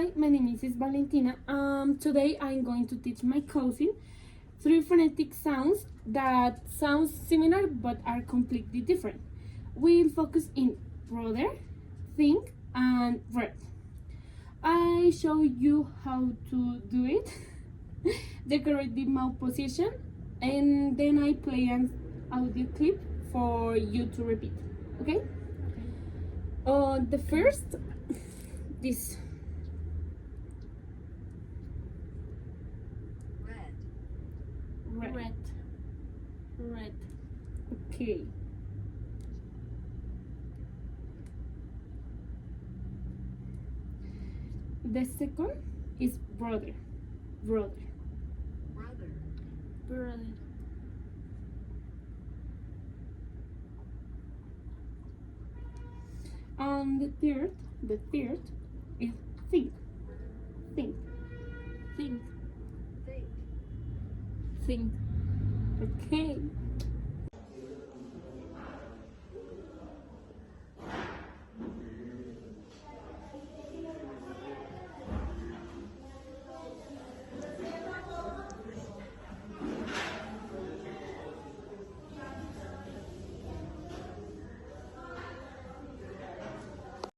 Hi, my name is Valentina. Today I'm going to teach my cousin three phonetic sounds that sound similar but are completely different. We'll focus in brother, think, and red. I show you how to do it, the correct mouth position, and then I play an audio clip for you to repeat. Okay? The first, this. Red. Red. Okay. The second is brother. Brother. Brother. Brother. And the third is think. Think. Think. Think. Think. Okay.